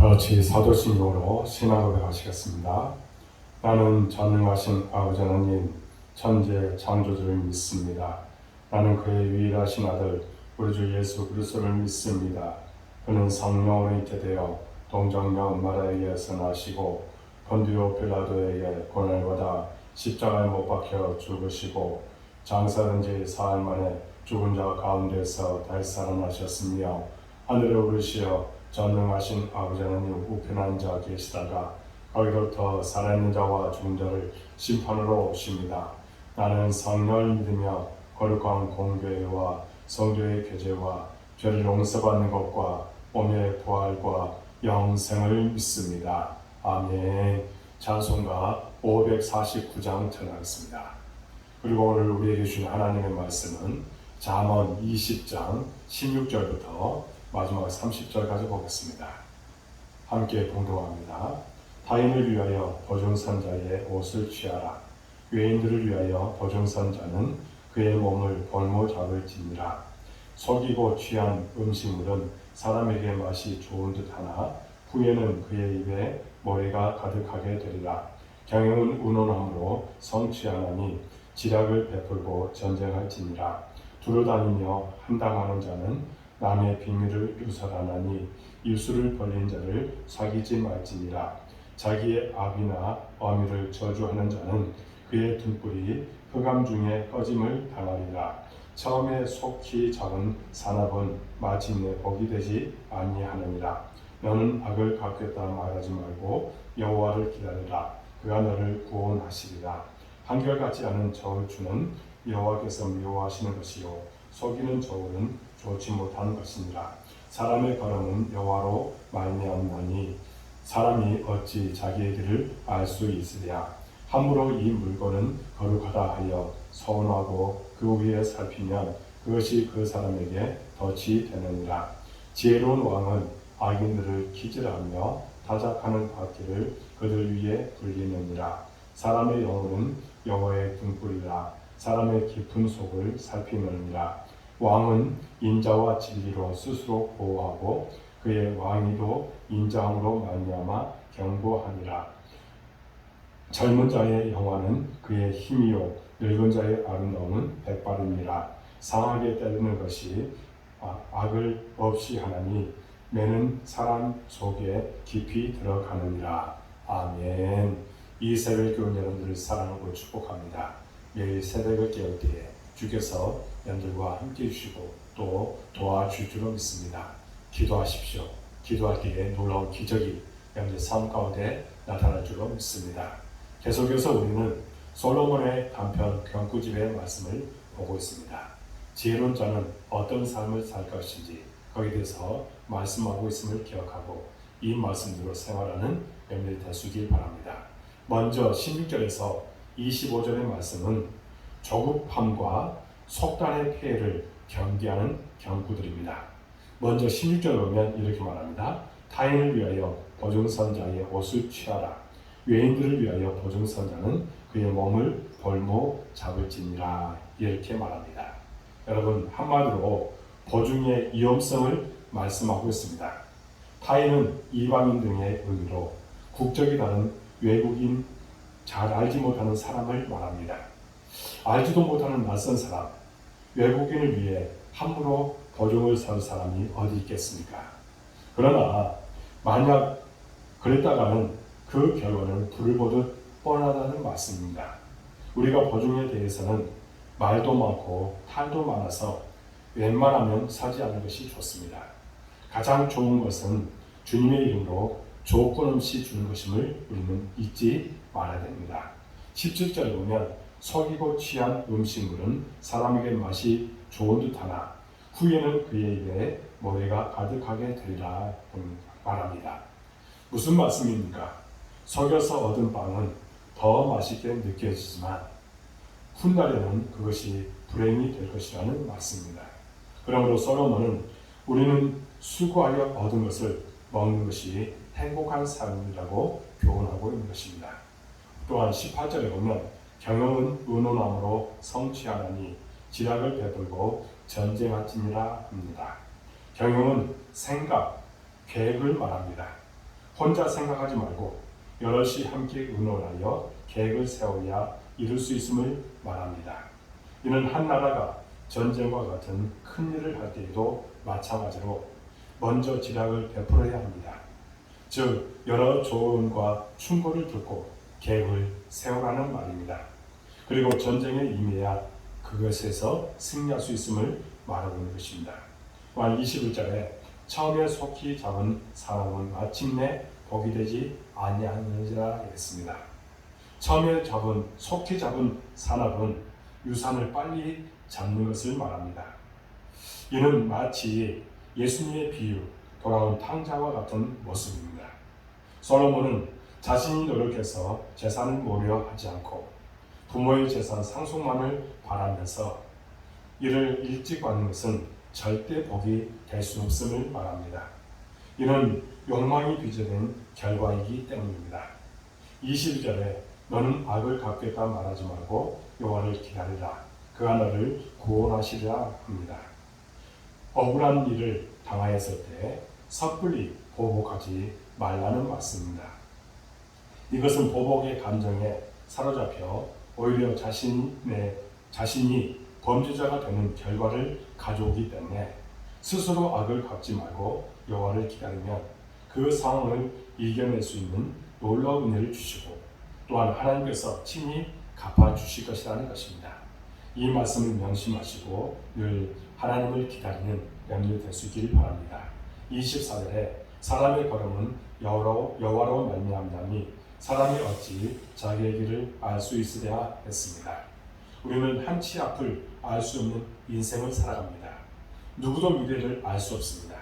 같이 사도신경으로 신앙 고백하시겠습니다. 나는 전능하신 아버지 하나님, 천재 창조주를 믿습니다. 나는 그의 유일하신 아들 우리 주 예수 그리스도를 믿습니다. 그는 성령으로 잉태되어 동정녀 마리아에게서 나시고 본디오 빌라도에게 고난을 받아 십자가에 못 박혀 죽으시고 장사된 지 사흘 만에 죽은 자 가운데서 다시 살아나셨으며 하늘에 오르시어 전능하신 아버지 하나님 우편에 앉아 계시다가 거기로부터 살아있는 자와 죽은 자를 심판으로 오십니다. 나는 성령을 믿으며 거룩한 공교회와 성도의 교제와 죄를 용서받는 것과 몸의 부활과 영생을 믿습니다. 아멘. 찬송가 549장 전하겠습니다. 그리고 오늘 우리에게 주신 하나님의 말씀은 잠언 20장 16절부터 마지막 30절까지 보겠습니다. 함께 공동합니다. 타인을 위하여 보증선자의 옷을 취하라. 외인들을 위하여 보증선자는 그의 몸을 볼모잡을 지니라. 속이고 취한 음식물은 사람에게 맛이 좋은 듯하나 후에는 그의 입에 모래가 가득하게 되리라. 경영은 운운함으로 성취하나니 지략을 베풀고 전쟁할지니라. 두루다니며 한당하는 자는 남의 비밀을 유설하나니 입술을 벌린 자를 사귀지 말지니라. 자기의 악이나 어미를 저주하는 자는 그의 등불이 흑암 중에 꺼짐을 당하리라. 처음에 속히 잡은 산업은 마침내 복이 되지 아니하느니라. 너는 악을 갚겠다 말하지 말고 여호와를 기다리라. 그가 너를 구원하시리라. 한결같지 않은 저울추는 여호와께서 미워하시는 것이요 속이는 저울은 좋지 못한 것이니라. 사람의 걸음은 여호와로 말미암나니 사람이 어찌 자기의 길을 알 수 있으랴. 함부로 이 물건은 거룩하다 하여 서운하고 그 위에 살피면 그것이 그 사람에게 덫이 되느니라. 지혜로운 왕은 악인들을 기질하며 타작하는 바퀴를 그들 위에 굴리느니라. 사람의 영혼은 여호와의 등불이라. 사람의 깊은 속을 살피느니라. 왕은 인자와 진리로 스스로 보호하고 그의 왕위도 인자함으로 말미암아 경고하니라. 젊은 자의 영화는 그의 힘이요 늙은 자의 아름다움은 백발이니라. 상하게 때리는 것이 악을 없이 하나니 매는 사람 속에 깊이 들어가느니라. 아멘. 이 새벽 교회 여러분들을 사랑하고 축복합니다. 매일 새벽을 깨울 때에 주께서 여러분들과 함께 해주시고 또 도와줄 줄로 믿습니다. 기도하십시오. 기도할 때에 놀라운 기적이 여러분들 삶 가운데 나타날 줄로 믿습니다. 계속해서 우리는 솔로몬의 단편 경구집의 말씀을 보고 있습니다. 지혜로운 자는 어떤 삶을 살 것인지 거기에 대해서 말씀하고 있음을 기억하고 이 말씀대로 생활하는 여러분들이 되시길 바랍니다. 먼저 16절에서 25절의 말씀은 조급함과 속단의 폐해를 경계하는 경구들입니다. 먼저 16절을 보면 이렇게 말합니다. 타인을 위하여 보증선자의 옷을 취하라. 외인들을 위하여 보증선자는 그의 몸을 볼모 잡을지니라. 이렇게 말합니다. 여러분, 한마디로 보증의 위험성을 말씀하고 있습니다. 타인은 이방인 등의 의미로 국적이 다른 외국인, 잘 알지 못하는 사람을 말합니다. 알지도 못하는 낯선 사람, 외국인을 위해 함부로 보증을 설 사람이 어디 있겠습니까? 그러나 만약 그랬다가는 그 결과는 불을 보듯 뻔하다는 말씀입니다. 우리가 보증에 대해서는 말도 많고 탈도 많아서 웬만하면 사지 않는 것이 좋습니다. 가장 좋은 것은 주님의 이름으로 조건 없이 주는 것임을 우리는 잊지 말아야 됩니다. 17절에 보면 속이고 취한 음식물은 사람에게 맛이 좋은 듯하나 후에는 그의 입에 모래가 가득하게 되리라 말합니다. 무슨 말씀입니까? 속여서 얻은 빵은 더 맛있게 느껴지지만 훗날에는 그것이 불행이 될 것이라는 말씀입니다. 그러므로 솔로몬은 우리는 수고하여 얻은 것을 먹는 것이 행복한 삶이라고 교훈하고 있는 것입니다. 또한 18절에 보면 경영은 은혼함으로 성취하나니 지략을 베풀고 전쟁할지니라 합니다. 경영은 생각, 계획을 말합니다. 혼자 생각하지 말고 여럿이 함께 의논하여 계획을 세워야 이룰 수 있음을 말합니다. 이는 한 나라가 전쟁과 같은 큰 일을 할 때에도 마찬가지로 먼저 지략을 베풀어야 합니다. 즉 여러 조언과 충고를 듣고 계획을 세우라는 말입니다. 그리고 전쟁에 임해야 그것에서 승리할 수 있음을 말하고 있는 것입니다. 또한 21절에 처음에 속히 잡은 사람은 마침내 복이 되지 아니하느니라 했습니다. 처음에 속히 잡은 산업은 유산을 빨리 잡는 것을 말합니다. 이는 마치 예수님의 비유, 돌아온 탕자와 같은 모습입니다. 솔로몬은 자신이 노력해서 재산을 모으려 하지 않고 부모의 재산 상속만을 바라면서 이를 일찍 받는 것은 절대 복이 될 수 없음을 말합니다. 이는 욕망이 빚어낸 결과이기 때문입니다. 22절에 너는 악을 갚겠다 말하지 말고 여호와를 기다리라. 그가 너를 구원하시리라 합니다. 억울한 일을 당하였을 때 섣불리 보복하지 말라는 말씀입니다. 이것은 보복의 감정에 사로잡혀 오히려 자신이 범죄자가 되는 결과를 가져오기 때문에 스스로 악을 갚지 말고 여호와를 기다리면 그 상황을 이겨낼 수 있는 놀라운 은혜를 주시고 또한 하나님께서 친히 갚아주실 것이라는 것입니다. 이 말씀을 명심하시고 늘 하나님을 기다리는 렘넌트 될 수 있기를 바랍니다. 24절에 사람의 걸음은 여호와로 말미암나니 사람이 어찌 자기의 길을 알 수 있으랴 했습니다. 우리는 한치 앞을 알 수 없는 인생을 살아갑니다. 누구도 미래를 알 수 없습니다.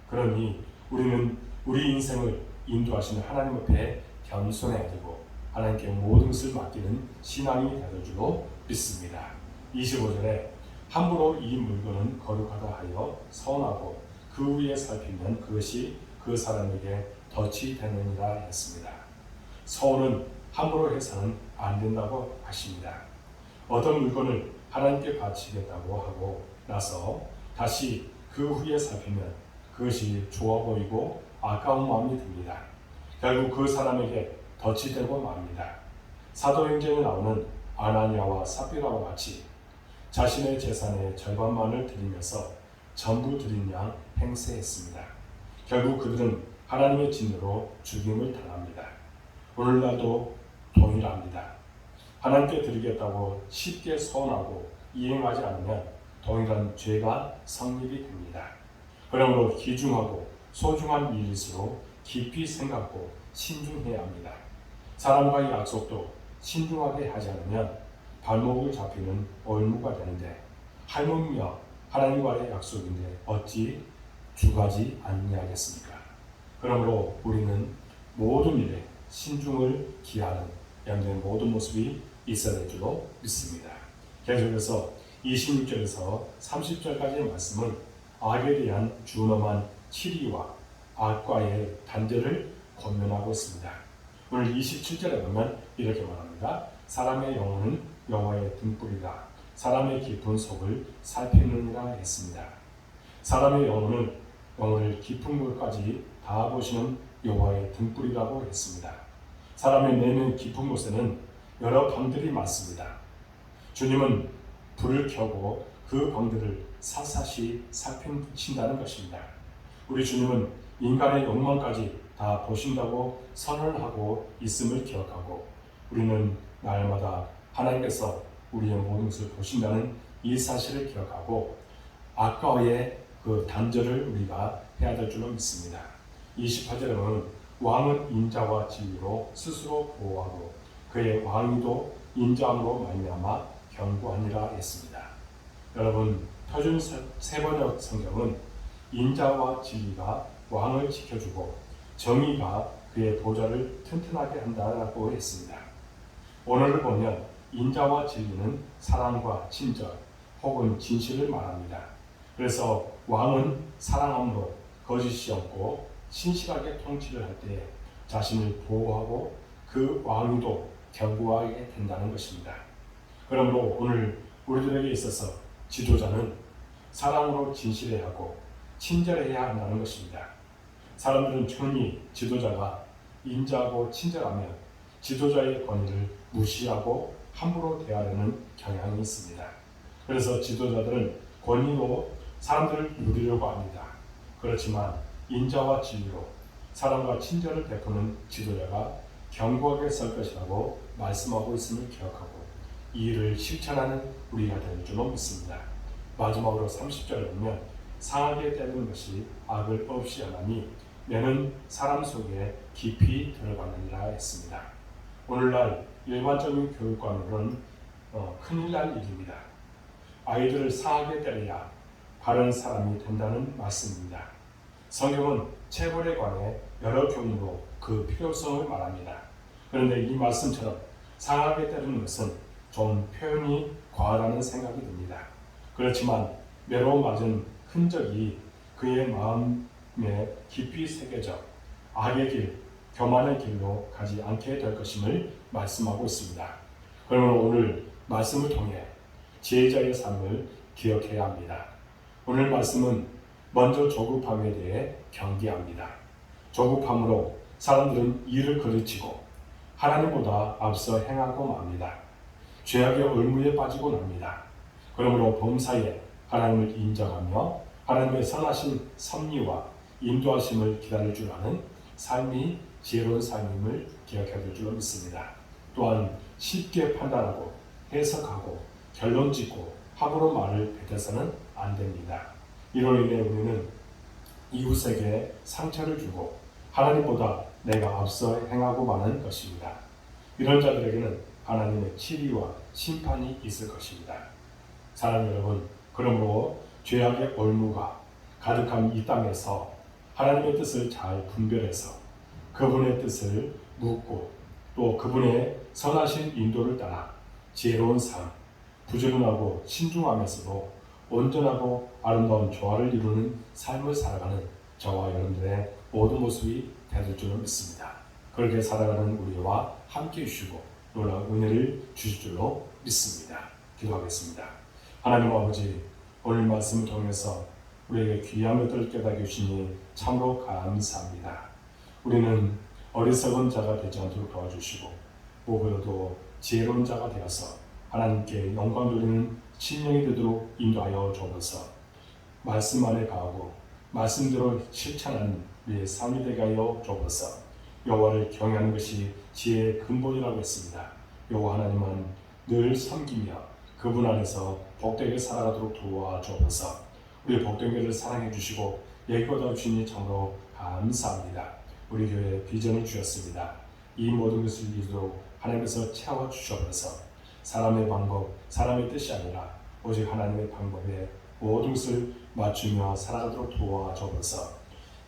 그러니 우리는 우리 인생을 인도하시는 하나님 앞에 겸손해야 되고 하나님께 모든 것을 맡기는 신앙이 되는 줄로 믿습니다. 25절에 함부로 이 물건은 거룩하다 하여 서운하고 그 위에 살피면 그것이 그 사람에게 덫이 되느니라 했습니다. 서운은 함부로 해서는 안 된다고 하십니다. 어떤 물건을 하나님께 바치겠다고 하고 나서 다시 그 후에 살피면 그것이 좋아 보이고 아까운 마음이 듭니다. 결국 그 사람에게 덫이 되고 맙니다. 사도행전에 나오는 아나니아와 삽비라와 같이 자신의 재산의 절반만을 드리면서 전부 드린 양 행세했습니다. 결국 그들은 하나님의 진노로 죽임을 당합니다. 오늘날도 동일합니다. 하나님께 드리겠다고 쉽게 서운하고 이행하지 않으면 동일한 죄가 성립이 됩니다. 그러므로 귀중하고 소중한 일일수록 깊이 생각하고 신중해야 합니다. 사람과의 약속도 신중하게 하지 않으면 발목을 잡히는 올무가 되는데 할멈이며 하나님과의 약속인데 어찌 주가지 아니하겠습니까? 그러므로 우리는 모든 일에 신중을 기하는 양들의 모든 모습이 있어야 될 줄로 믿습니다. 계속해서 26절에서 30절까지의 말씀은 악에 대한 준엄한 치리와 악과의 단절을 권면하고 있습니다. 오늘 27절에 보면 이렇게 말합니다. 사람의 영혼은 여호와의 등불이라 사람의 깊은 속을 살피느니라 했습니다. 사람의 영혼을 깊은 곳까지 다 보시는 여호와의 등불이라고 했습니다. 사람의 내면 깊은 곳에는 여러 방들이 많습니다. 주님은 불을 켜고 그 방들을 샅샅이 살핀다는 것입니다. 우리 주님은 인간의 욕망까지 다 보신다고 선언을 하고 있음을 기억하고 우리는 날마다 하나님께서 우리의 모든 것을 보신다는 이 사실을 기억하고 악과의 그 단절을 우리가 해야 될 줄로 믿습니다. 28절에는 왕은 인자와 진리로 스스로 보호하고 그의 왕위도 인자함으로 말미암아 견고하니라 했습니다. 여러분, 표준 세번역 성경은 인자와 진리가 왕을 지켜주고 정의가 그의 보좌를 튼튼하게 한다라고 했습니다. 오늘을 보면 인자와 진리는 사랑과 친절 혹은 진실을 말합니다. 그래서 왕은 사랑함으로 거짓이 없고 신실하게 통치를 할 때 자신을 보호하고 그 왕위도 견고하게 된다는 것입니다. 그러므로 오늘 우리들에게 있어서 지도자는 사랑으로 진실해야 하고 친절해야 한다는 것입니다. 사람들은 흔히 지도자가 인자하고 친절하며 지도자의 권위를 무시하고 함부로 대하려는 경향이 있습니다. 그래서 지도자들은 권위로 사람들을 누리려고 합니다. 그렇지만 인자와 진리로 사람과 친절을 베푸는 지도자가 견고하게 설 것이라고 말씀하고 있음을 기억하고 이 일을 실천하는 우리가 될 줄로 믿습니다. 마지막으로 30절을 보면 상하게 때리는 것이 악을 없이 하나니 매는 사람 속에 깊이 들어가느니라 했습니다. 오늘날 일반적인 교육관으로는 큰일 날 일입니다. 아이들을 상하게 때려야 바른 사람이 된다는 말씀입니다. 성경은 체벌에 관해 여러 경우로 그 필요성을 말합니다. 그런데 이 말씀처럼 상하게 때리는 것은 좀 표현이 과하다는 생각이 듭니다. 그렇지만 매로 맞은 흔적이 그의 마음에 깊이 새겨져 악의 길, 교만의 길로 가지 않게 될 것임을 말씀하고 있습니다. 그러면 오늘 말씀을 통해 지혜자의 삶을 기억해야 합니다. 오늘 말씀은 먼저 조급함에 대해 경계합니다. 조급함으로 사람들은 일을 그르치고 하나님보다 앞서 행하고 맙니다. 죄악의 올무에 빠지고 납니다. 그러므로 범사에 하나님을 인정하며 하나님의 선하신 섭리와 인도하심을 기다릴 줄 아는 삶이 지혜로운 삶임을 기억해야 될 줄로 믿습니다. 또한 쉽게 판단하고 해석하고 결론 짓고 함부로 말을 뱉어서는 안 됩니다. 이로 인해 우리는 이웃에게 상처를 주고 하나님보다 내가 앞서 행하고 마는 것입니다. 이런 자들에게는 하나님의 치리와 심판이 있을 것입니다. 사랑하는 여러분, 그러므로 죄악의 올무가 가득한 이 땅에서 하나님의 뜻을 잘 분별해서 그분의 뜻을 묻고 또 그분의 선하신 인도를 따라 지혜로운 삶, 부지런하고 신중하면서도 온전하고 아름다운 조화를 이루는 삶을 살아가는 저와 여러분들의 모든 모습이 되실 줄로 믿습니다. 그렇게 살아가는 우리와 함께 해주시고 놀라운 은혜를 주실 줄로 믿습니다. 기도하겠습니다. 하나님 아버지, 오늘 말씀을 통해서 우리에게 귀한 것들을 깨닫게 주시니 참으로 감사합니다. 우리는 어리석은 자가 되지 않도록 도와주시고 무엇보다도 지혜로운 자가 되어서 하나님께 영광 돌리는 심령이 되도록 인도하여 주옵소서. 말씀 안에 가고 말씀대로 실천하는 우리의 삶이 되게 하여 주옵소서. 여호와를 경외하는 것이 지혜의 근본이라고 했습니다. 여호와 하나님은 늘 섬기며 그분 안에서 복되게 살아가도록 도와주옵소서. 우리 복된 교회를 사랑해 주시고 예고도 주시니 참으로 감사합니다. 우리 교회에 비전을 주셨습니다. 이 모든 것을 이루도록 하나님께서 채워주시옵소서. 사람의 방법, 사람의 뜻이 아니라 오직 하나님의 방법에 모든 것을 맞추며 살아가도록 도와주옵소서.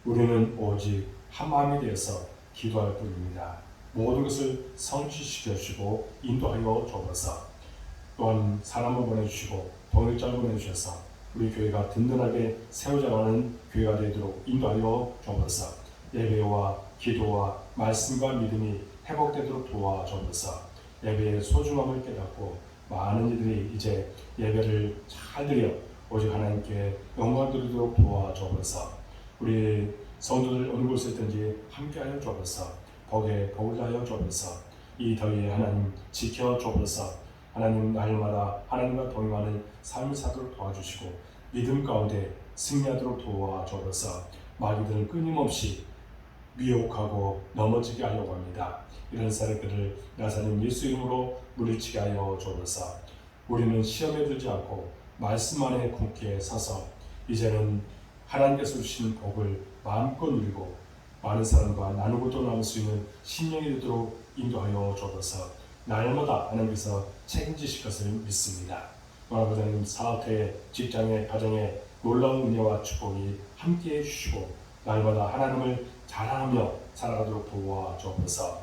우리는 오직 한 마음이 되어서 기도할 뿐입니다. 모든 것을 성취시켜 주시고 인도하여 주옵소서. 또한 사람을 보내주시고 동역자를 보내주셔서 우리 교회가 든든하게 세워져가는 교회가 되도록 인도하여 주옵소서. 예배와 기도와 말씀과 믿음이 회복되도록 도와주옵소서. 예배의 소중함을 깨닫고 많은 이들이 이제 예배를 잘 드려 오직 하나님께 영광 드리도록 도와주옵소서. 우리 성도들 어느 곳에 있든지 함께하여 주옵소서. 복에 복을 다하여 주옵소서. 이 더위에 하나님 지켜 주옵소서. 하나님 날마다 하나님과 동행하는 삶을 사도록 도와주시고 믿음 가운데 승리하도록 도와주옵소서. 마귀들은 끊임없이 미혹하고 넘어지게 하려고 합니다. 이런 사람들을 나사렛 예수 이름으로 물리치게 하여 주옵소서. 우리는 시험에 들지 않고 말씀 안에 굳게 서서 이제는 하나님께서 주신 복을 마음껏 누리고 많은 사람과 나누고 또 나눌 수 있는 심령이 되도록 인도하여 주옵소서. 날마다 하나님께서 책임지실 것을 믿습니다. 하나님 사업에 직장에 가정에 놀라운 은혜와 축복이 함께해 주시고 날마다 하나님을 자랑하며 살아가도록 도와주옵소서.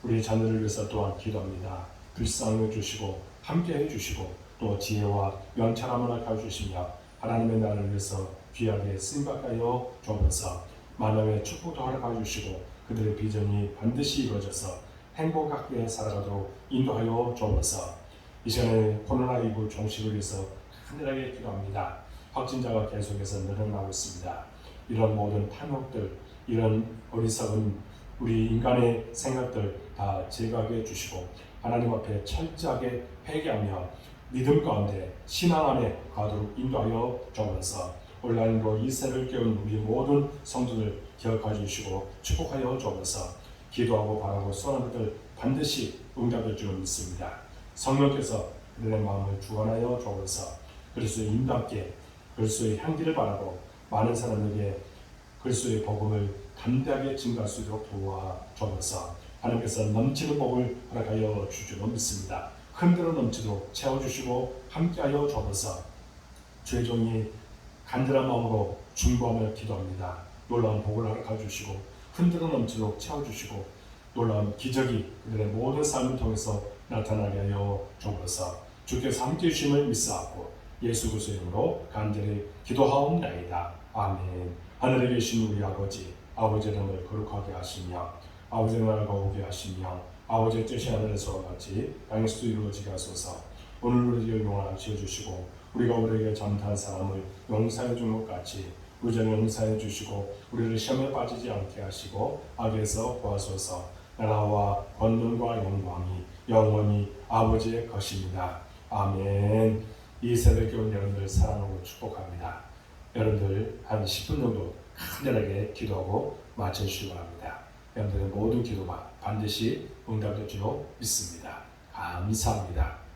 우리 자녀를 위해서 또한 기도합니다. 불쌍히 주시고 함께해 주시고 또 지혜와 명철함을 허락하여 주시며 하나님의 나라를 위해서 귀하게 쓰임받게 하여 주옵소서. 만남의 축복도 허락하여 주시고 그들의 비전이 반드시 이루어져서 행복하게 살아가도록 인도하여 주옵소서. 이 시간에 코로나19 종식을 위해서 간절하게 기도합니다. 확진자가 계속해서 늘어나고 있습니다. 이런 모든 탐욕들, 이런 어리석은 우리 인간의 생각들 다 제거하게 해주시고 하나님 앞에 철저하게 회개하며 믿음 가운데 신앙 안에 가도록 인도하여 주옵소서. 온라인으로 이 새를 깨운 우리 모든 성도들 기억하여 주시고 축복하여 주옵소서. 기도하고 바라고 소원하는 것들 반드시 응답해 주는 믿습니다. 성령께서 그들의 마음을 주관하여 주옵소서. 그리스도의 인도함께 그리스도의 향기를 바라고 많은 사람에게 그리스도의 복음을 담대하게 증거할 수 있도록 도와 주옵소서. 하나님께서 넘치는 복을 허락하여 주시고 믿습니다. 흔들어 넘치도록 채워주시고 함께하여 주옵소서. 주의 종이 간절한 마음으로 중보하며 기도합니다. 놀라운 복을 허락하여 주시고 흔들어 넘치도록 채워주시고 놀라운 기적이 그들의 모든 삶을 통해서 나타나게 하여 주옵소서. 주께서 함께해 주심을 믿사옵고 예수 그리스도의 이름으로 간절히 기도하옵나이다. 아멘. 하늘에 계신 우리 아버지, 아버지의 이름을 거룩하게 하시며 아버지의 나라가 오게 하시며 아버지의 뜻이 하늘에서 같이 땅에서도 이루어지게 하소서. 오늘 우리에게 용을 지어주시고 우리가 우리에게 잘못한 사람을 용서해 준 것 같이 우리 죄를 용서해 주시고 우리를 시험에 빠지지 않게 하시고 악에서 구하소서. 나라와 권능과 영광이 영원히 아버지의 것입니다. 아멘. 이 새벽에 온 여러분들 사랑하고 축복합니다. 여러분들 한 10분 정도 간절하게 기도하고 마쳐주시기 바랍니다. 여러분들의 모든 기도가 반드시 응답될 줄로 믿습니다. 감사합니다.